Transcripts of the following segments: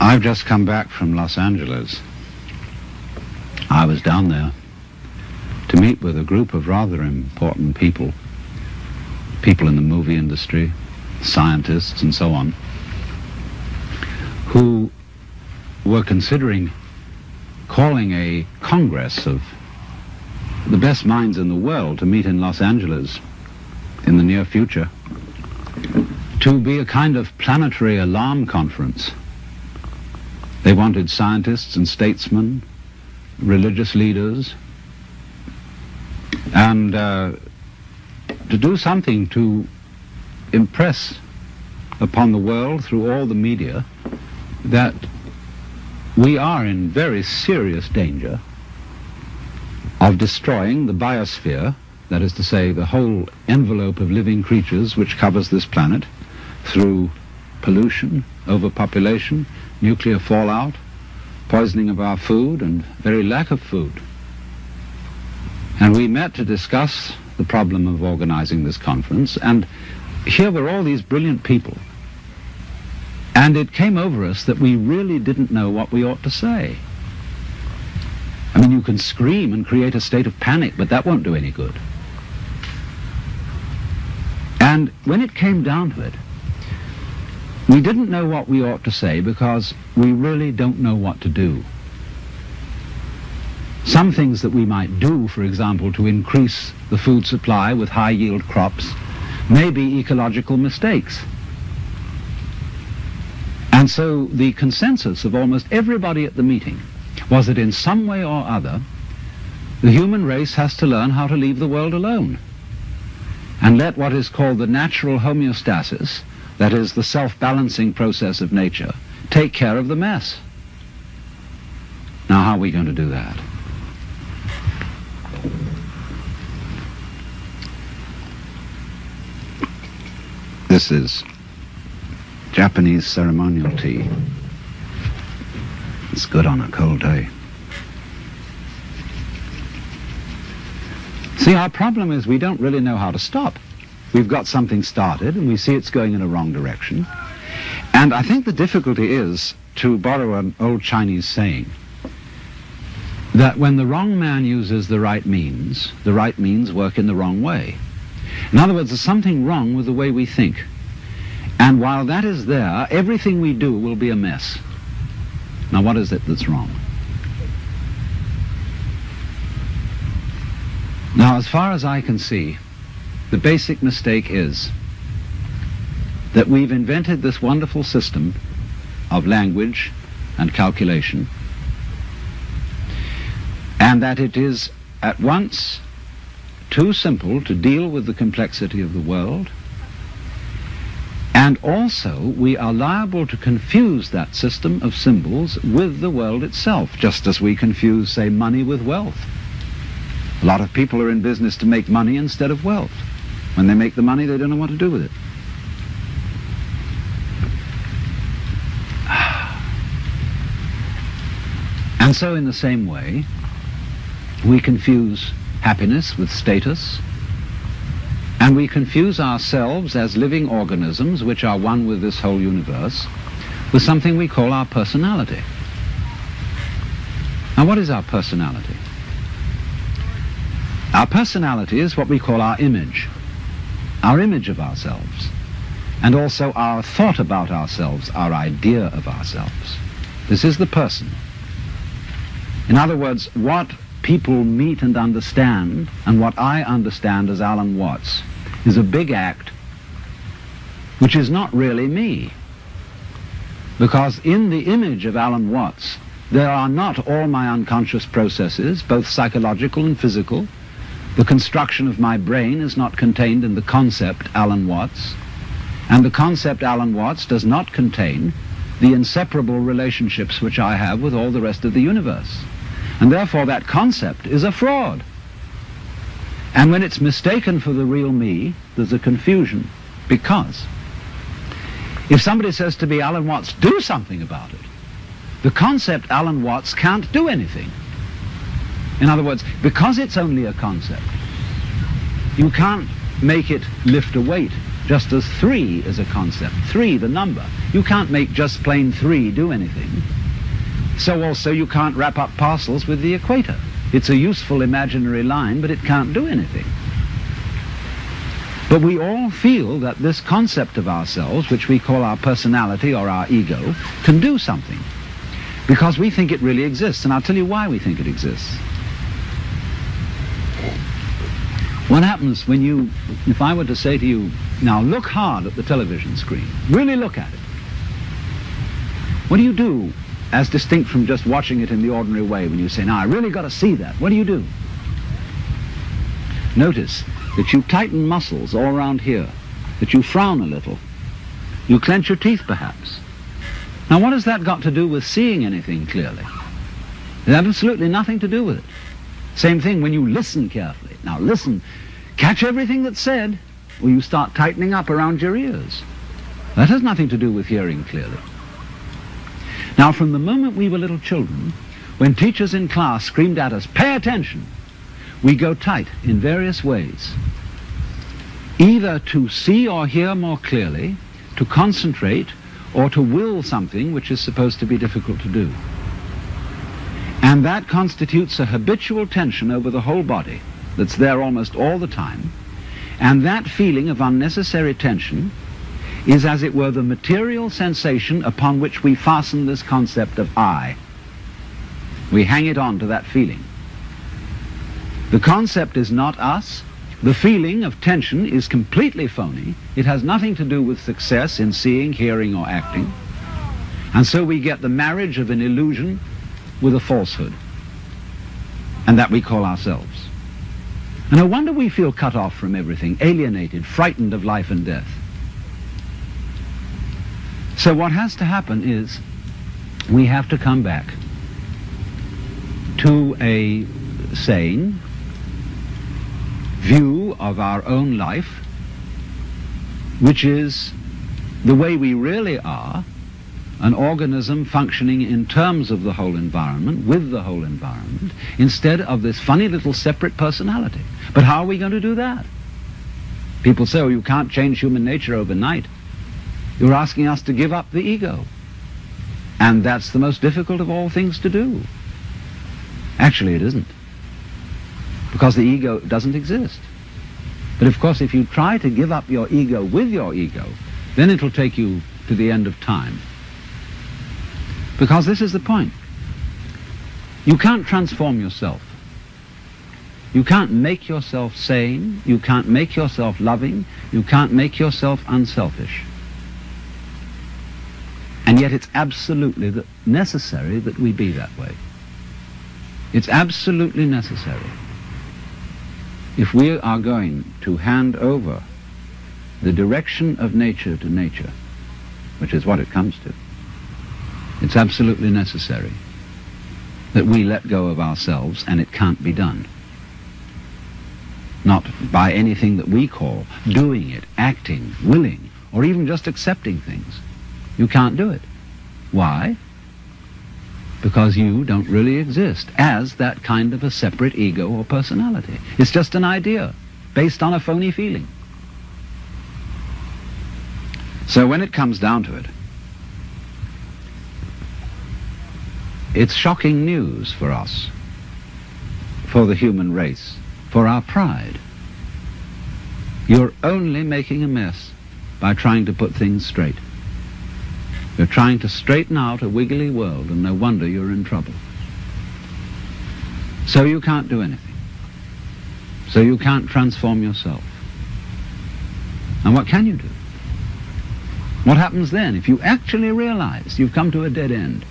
I've just come back from Los Angeles. I was down there to meet with a group of rather important people in the movie industry, scientists and so on, who were considering calling a congress of the best minds in the world to meet in Los Angeles in the near future, to be a kind of planetary alarm conference. They wanted scientists and statesmen, religious leaders, and to do something to impress upon the world through all the media that we are in very serious danger of destroying the biosphere, that is to say, the whole envelope of living creatures which covers this planet, through pollution, overpopulation, nuclear fallout, poisoning of our food, and very lack of food. And we met to discuss the problem of organizing this conference, and here were all these brilliant people. And it came over us that we really didn't know what we ought to say. I mean, you can scream and create a state of panic, but that won't do any good. And when it came down to it, we didn't know what we ought to say because we really don't know what to do. Some things that we might do, for example, to increase the food supply with high-yield crops, may be ecological mistakes. And so the consensus of almost everybody at the meeting was that in some way or other, the human race has to learn how to leave the world alone and let what is called the natural homeostasis, that is, the self-balancing process of nature, take care of the mess. Now, how are we going to do that? This is Japanese ceremonial tea. It's good on a cold day. See, our problem is we don't really know how to stop. We've got something started and we see it's going in a wrong direction. And I think the difficulty is, to borrow an old Chinese saying, that when the wrong man uses the right means work in the wrong way. In other words, there's something wrong with the way we think. And while that is there, everything we do will be a mess. Now, what is it that's wrong? Now, as far as I can see, the basic mistake is that we've invented this wonderful system of language and calculation, and that it is at once too simple to deal with the complexity of the world, and also we are liable to confuse that system of symbols with the world itself, just as we confuse, say, money with wealth. A lot of people are in business to make money instead of wealth. When they make the money, they don't know what to do with it. And so in the same way, we confuse happiness with status, and we confuse ourselves as living organisms which are one with this whole universe with something we call our personality. Now, what is our personality? Our personality is what we call our image of ourselves, and also our thought about ourselves, our idea of ourselves. This is the person. In other words, what people meet and understand, and what I understand as Alan Watts, is a big act which is not really me. Because in the image of Alan Watts, there are not all my unconscious processes, both psychological and physical. The construction of my brain is not contained in the concept Alan Watts, and the concept Alan Watts does not contain the inseparable relationships which I have with all the rest of the universe. And therefore that concept is a fraud. And when it's mistaken for the real me, there's a confusion, because if somebody says to me, Alan Watts, do something about it, the concept Alan Watts can't do anything. In other words, because it's only a concept, you can't make it lift a weight just as 3 is a concept. 3, the number. You can't make just plain 3 do anything. So also you can't wrap up parcels with the equator. It's a useful imaginary line, but it can't do anything. But we all feel that this concept of ourselves, which we call our personality or our ego, can do something, because we think it really exists. And I'll tell you why we think it exists. What happens when you, if I were to say to you, now look hard at the television screen, really look at it. What do you do as distinct from just watching it in the ordinary way when you say, now I really got to see that? What do? Notice that you tighten muscles all around here, that you frown a little, you clench your teeth perhaps. Now what has that got to do with seeing anything clearly? It has absolutely nothing to do with it. Same thing when you listen carefully. Now listen, catch everything that's said, or you start tightening up around your ears. That has nothing to do with hearing clearly. Now from the moment we were little children, when teachers in class screamed at us, pay attention, we go tight in various ways, either to see or hear more clearly, to concentrate, or to will something which is supposed to be difficult to do. And that constitutes a habitual tension over the whole body that's there almost all the time, and that feeling of unnecessary tension is, as it were, the material sensation upon which we fasten this concept of I. We hang it on to that feeling. The concept is not us. The feeling of tension is completely phony. It has nothing to do with success in seeing, hearing, or acting. And so we get the marriage of an illusion with a falsehood, and that we call ourselves. And no wonder we feel cut off from everything, alienated, frightened of life and death. So what has to happen is we have to come back to a sane view of our own life, which is the way we really are, an organism functioning in terms of the whole environment, with the whole environment, instead of this funny little separate personality. But how are we going to do that? People say, oh, you can't change human nature overnight. You're asking us to give up the ego. And that's the most difficult of all things to do. Actually, it isn't, because the ego doesn't exist. But of course, if you try to give up your ego with your ego, then it'll take you to the end of time. Because this is the point. You can't transform yourself. You can't make yourself sane. You can't make yourself loving. You can't make yourself unselfish. And yet it's absolutely necessary that we be that way. It's absolutely necessary. If we are going to hand over the direction of nature to nature, which is what it comes to, it's absolutely necessary that we let go of ourselves, and it can't be done. Not by anything that we call doing it, acting, willing, or even just accepting things. You can't do it. Why? Because you don't really exist as that kind of a separate ego or personality. It's just an idea based on a phony feeling. So when it comes down to it, it's shocking news for us, for the human race, for our pride. You're only making a mess by trying to put things straight. You're trying to straighten out a wiggly world, and no wonder you're in trouble. So you can't do anything. So you can't transform yourself. And what can you do? What happens then if you actually realize you've come to a dead end?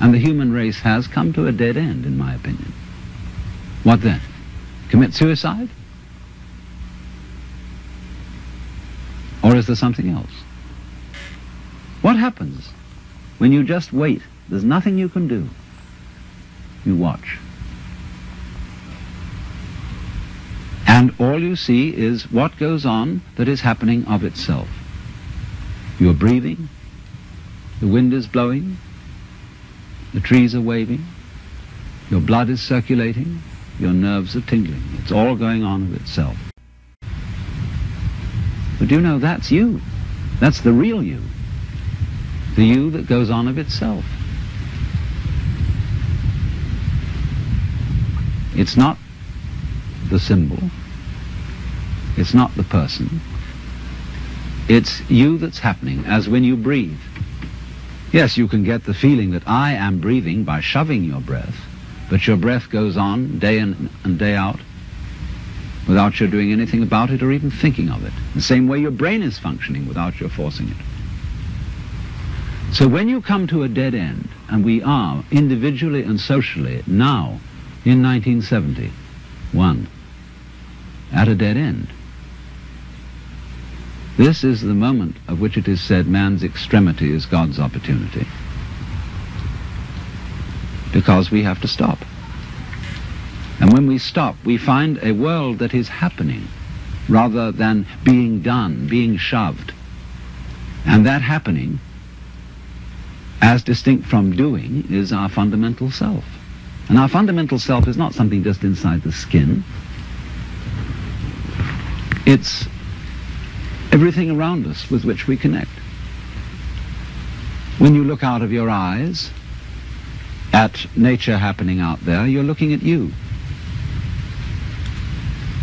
And the human race has come to a dead end, in my opinion. What then? Commit suicide? Or is there something else? What happens when you just wait? There's nothing you can do. You watch. And all you see is what goes on that is happening of itself. You're breathing, the wind is blowing, the trees are waving, your blood is circulating, your nerves are tingling. It's all going on of itself. But you know, that's you. That's the real you. The you that goes on of itself. It's not the symbol. It's not the person. It's you that's happening, as when you breathe. Yes, you can get the feeling that I am breathing by shoving your breath, but your breath goes on day in and day out without your doing anything about it or even thinking of it. The same way your brain is functioning without your forcing it. So when you come to a dead end, and we are individually and socially now in 1971 at a dead end, this is the moment of which it is said man's extremity is God's opportunity. Because we have to stop. And when we stop, we find a world that is happening rather than being done, being shoved. And that happening, as distinct from doing, is our fundamental self. And our fundamental self is not something just inside the skin. It's everything around us with which we connect. When you look out of your eyes at nature happening out there, you're looking at you.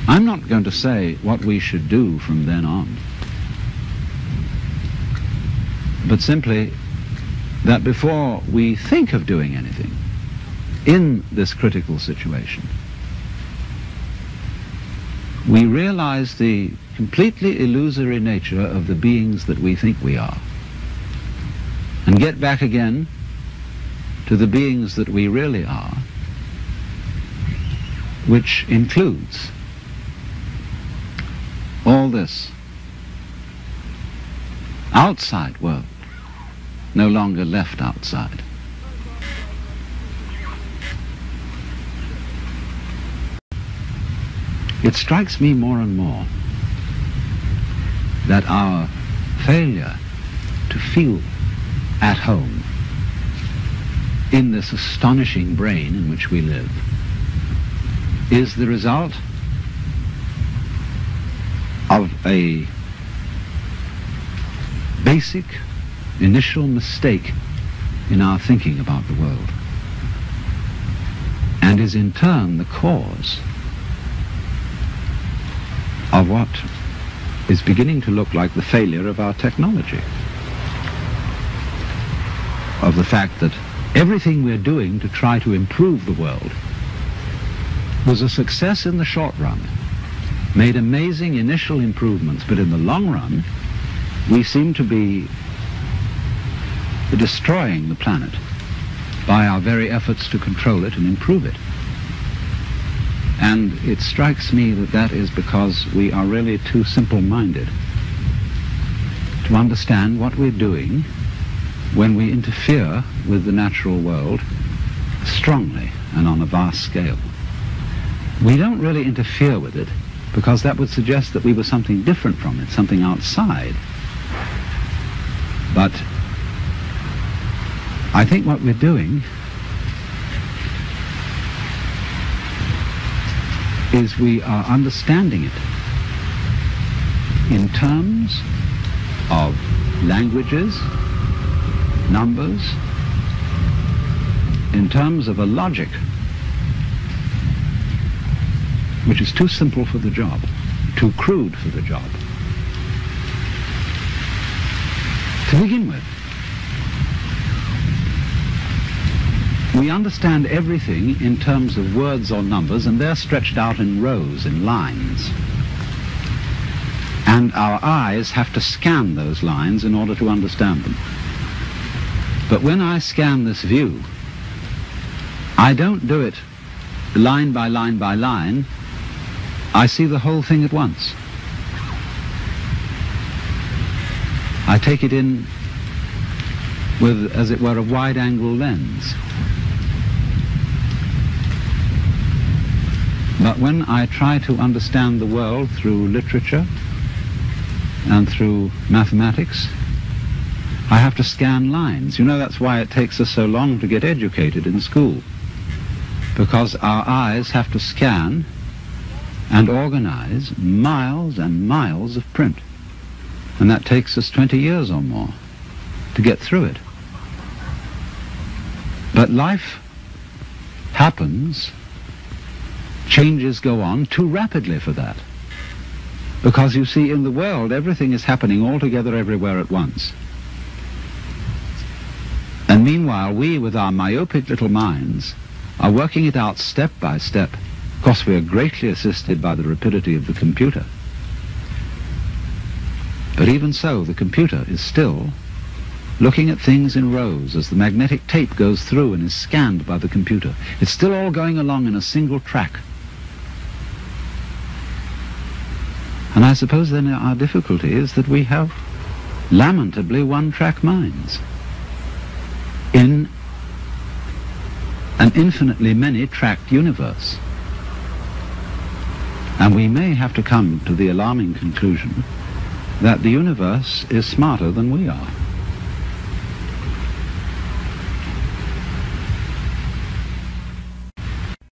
I'm not going to say what we should do from then on, but simply that before we think of doing anything in this critical situation, we realize the completely illusory nature of the beings that we think we are, and get back again to the beings that we really are, which includes all this outside world, no longer left outside. It strikes me more and more that our failure to feel at home in this astonishing brain in which we live is the result of a basic initial mistake in our thinking about the world, and is in turn the cause of what is beginning to look like the failure of our technology, of the fact that everything we're doing to try to improve the world was a success in the short run, made amazing initial improvements, but in the long run we seem to be destroying the planet by our very efforts to control it and improve it. And it strikes me that that is because we are really too simple-minded to understand what we're doing when we interfere with the natural world strongly and on a vast scale. We don't really interfere with it because that would suggest that we were something different from it, something outside. But I think what we're doing is we are understanding it in terms of languages, numbers, in terms of a logic which is too simple for the job, too crude for the job. To begin with, we understand everything in terms of words or numbers, and they're stretched out in rows, in lines. And our eyes have to scan those lines in order to understand them. But when I scan this view, I don't do it line by line by line. I see the whole thing at once. I take it in with, as it were, a wide-angle lens. But when I try to understand the world through literature and through mathematics, I have to scan lines. You know, that's why it takes us so long to get educated in school, because our eyes have to scan and organize miles and miles of print And that takes us 20 years or more to get through it. But life happens, changes go on too rapidly for that. Because you see, in the world, everything is happening all together everywhere at once. And meanwhile, we, with our myopic little minds, are working it out step by step. Of course, we are greatly assisted by the rapidity of the computer. But even so, the computer is still looking at things in rows as the magnetic tape goes through and is scanned by the computer. It's still all going along in a single track. And I suppose then our difficulty is that we have lamentably one-track minds in an infinitely many-tracked universe. And we may have to come to the alarming conclusion that the universe is smarter than we are.